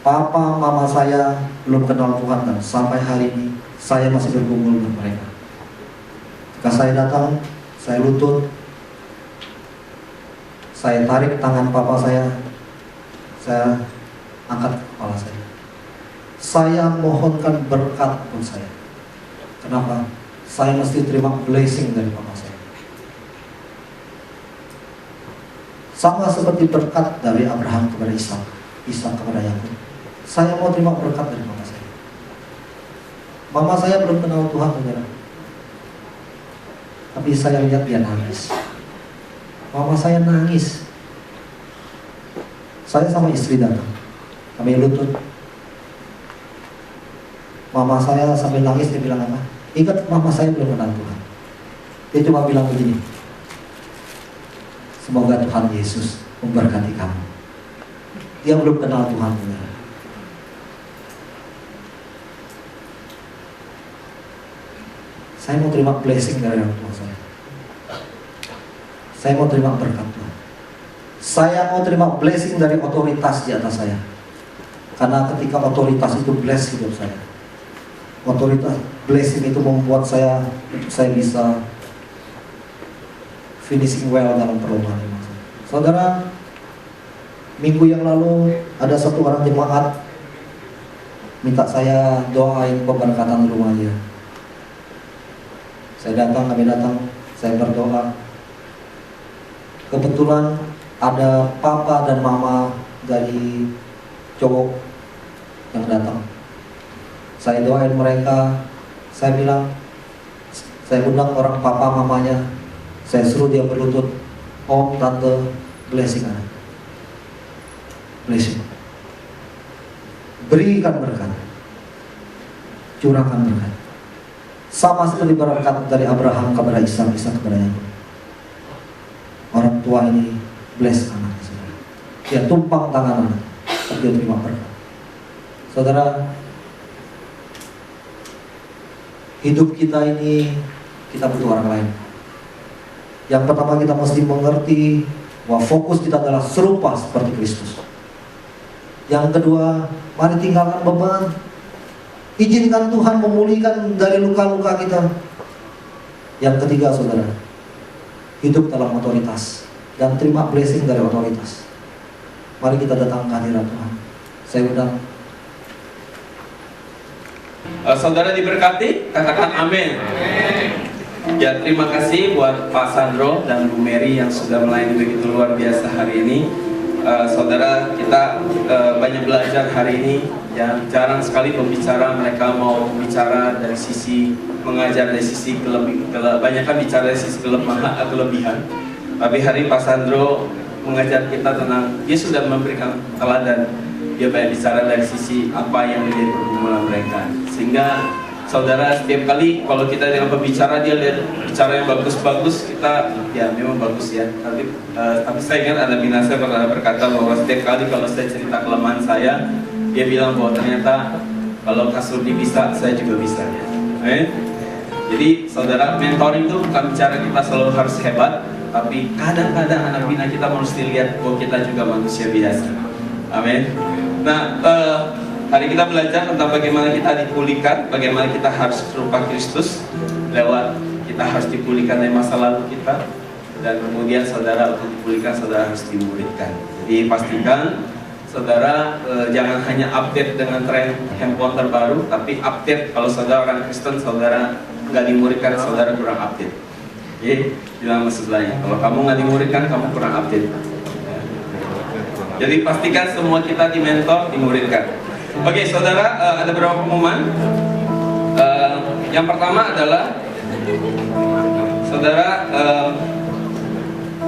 Papa mama saya belum kenal Tuhan kan. Sampai hari ini saya masih bergumul dengan mereka. Ketika saya datang, saya lutut. Saya tarik tangan papa saya angkat kepala saya. Saya mohonkan berkat buat saya. Kenapa? Saya mesti terima blessing dari papa saya. Sama seperti berkat dari Abraham kepada Ishak, Ishak kepada Yakub. Saya mau terima berkat dari mama saya. Mama saya belum kenal Tuhan, saudara. Tapi saya lihat dia nangis. Mama saya nangis. Saya sama istri datang. Kami lutut. Mama saya sambil nangis, dia bilang apa? Ingat, mama saya belum kenal Tuhan. Dia cuma bilang begini, semoga Tuhan Yesus memberkati kamu. Dia belum kenal Tuhan benar. Saya mau terima blessing dari orang tua saya. Saya mau terima berkat Tuhan. Saya mau terima blessing dari otoritas di atas saya. Karena ketika otoritas itu bless hidup saya, otoritas blessing itu membuat saya bisa finishing well dalam perlombaan ini. Saudara, minggu yang lalu ada satu orang jemaat minta saya doain pemberkatan rumahnya. Kami datang, saya berdoa. Kebetulan ada papa dan mama dari cowok yang datang. Saya doain mereka, saya bilang, saya undang orang papa mamanya, saya suruh dia berlutut, om, tante, blessing anak, blessing, berikan berkat, curahkan berkat, sama seperti berkat dari Abraham kepada Ishak, Ishak kepada Yakub. Orang tua ini bless anaknya, dia tumpang tangan anak, dia terima berkat. Saudara, hidup kita ini, kita butuh orang lain. Yang pertama, kita mesti mengerti bahwa fokus kita adalah serupa seperti Kristus. Yang kedua, mari tinggalkan beban. Izinkan Tuhan memulihkan dari luka-luka kita. Yang ketiga, saudara, hidup dalam otoritas dan terima blessing dari otoritas. Mari kita datang ke hadirat Tuhan. Saya undang. Saudara diberkati, katakan amin. Ya, terima kasih buat Pak Sandro dan Bu Mary yang sudah melayani begitu luar biasa hari ini. Saudara, kita banyak belajar hari ini. Ya, jarang sekali pembicara mereka mau bicara dari sisi mengajar dari sisi kebanyakan bicara dari sisi kelebihan. Tapi hari Pak Sandro mengajar kita tentang dia sudah memberikan teladan. Dia banyak bicara dari sisi apa yang menjadi pergumulan mereka. Sehingga saudara, setiap kali kalau kita dengan pembicara dia lihat bicara yang bagus-bagus, kita ya memang bagus ya. Tapi saya ingat ada bina saya pernah berkata bahwa setiap kali kalau saya cerita kelemahan saya, dia bilang bahwa ternyata kalau Kasudi bisa, saya juga bisa ya. Jadi saudara, mentoring itu bukan bicara kita selalu harus hebat, tapi kadang-kadang anak bina kita mesti lihat bahwa kita juga manusia biasa. Amin. Nah, hari kita belajar tentang bagaimana kita dipulihkan, bagaimana kita harus serupa Kristus lewat kita harus dipulihkan dari masa lalu kita, dan kemudian saudara untuk dipulihkan saudara harus dimuridkan. Jadi pastikan saudara jangan hanya update dengan tren handphone terbaru, tapi update kalau saudara orang Kristen saudara nggak dimuridkan saudara kurang update. Jadi bilang sebelahnya, kalau kamu nggak dimuridkan kamu kurang update. Jadi pastikan semua kita di mentor, dimuridkan. Oke, saudara, ada beberapa pengumuman. Yang pertama adalah saudara,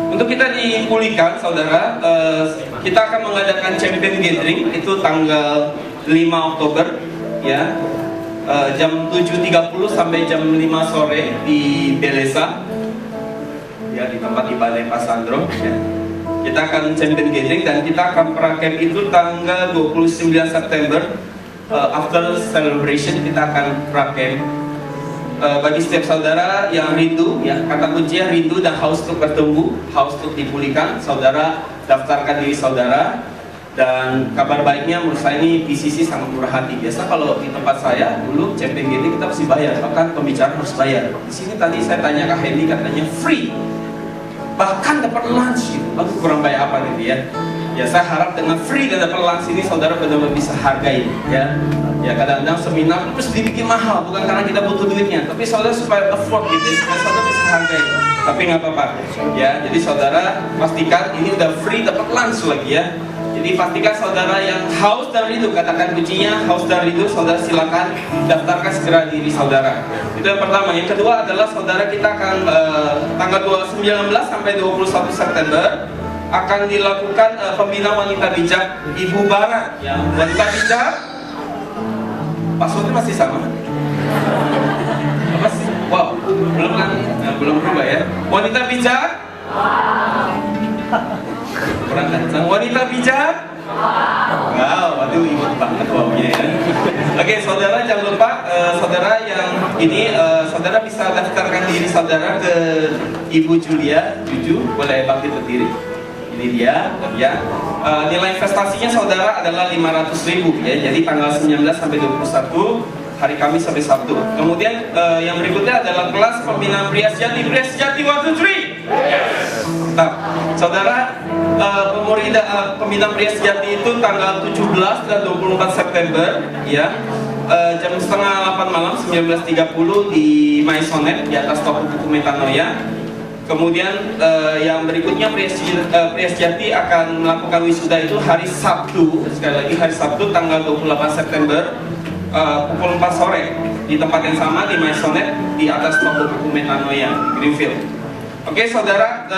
untuk kita dipulihkan, saudara, kita akan mengadakan champion gathering itu tanggal 5 Oktober, ya, jam 7.30 sampai jam 5 sore di Belesa, ya, di tempat ibadah Pak Sandro. Ya. Kita akan champion gathering dan kita akan prakem itu tanggal 29 September. After celebration kita akan prakem. Bagi setiap saudara yang rindu, ya, kata kuncinya rindu dan haus untuk bertumbuh, haus untuk dipulihkan, saudara daftarkan diri saudara. Dan kabar baiknya menurut saya ini PCC sangat murah hati. Biasa kalau di tempat saya dulu champion gathering kita mesti bayar, bahkan pembicara harus bayar. Di sini tadi saya tanya ke Hendy, katanya free. Bahkan dapat lunch gitu, lalu kurang bayar apa gitu ya. Ya saya harap dengan free dan dapat lunch ini saudara benar-benar bisa hargai ya. Ya kadang-kadang seminar terus dibikin mahal bukan karena kita butuh duitnya, tapi saudara supaya afford gitu, supaya saudara bisa hargai. Tapi nggak apa-apa ya. Jadi saudara pastikan ini udah free dapat lunch lagi ya. Jadi pastikan saudara yang haus dan rindu, katakan kuncinya haus dan rindu, saudara silakan daftarkan segera diri saudara. Itu yang pertama. Yang kedua adalah saudara kita akan tanggal 19 sampai 21 September akan dilakukan pembina wanita bijak Ibu Barat. Ya, wanita bijak Passwordnya masih sama? Apa sih? Wow, belum berubah ya. Wanita bijak? Kurang kencang. Wanita bijak? Wow, waduh imut banget wownya ya. Oke, saudara jangan lupa, saudara yang ini, saudara bisa daftarkan diri saudara ke Ibu Julia, Juju, boleh bangkit berdiri. Ini dia, ya. Nilai investasinya saudara adalah 500.000 ya. Jadi tanggal 19 sampai 21 hari Kamis sampai Sabtu. Kemudian yang berikutnya adalah kelas pembinaan pria sejati. Pria sejati 1, 2, 3. Nah, saudara, pembinaan pria sejati itu tanggal 17 dan 24 September ya. Jam setengah 8 malam 19.30 di Maisonet di atas toko buku Metanoia. Kemudian yang berikutnya pria sejati akan melakukan wisuda itu hari Sabtu, sekali lagi hari Sabtu tanggal 28 September pukul 4 sore di tempat yang sama di Maisonet di atas toko buku Metanoia Greenfield. Oke saudara,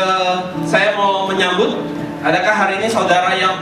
saya mau menyambut. Adakah hari ini saudara yang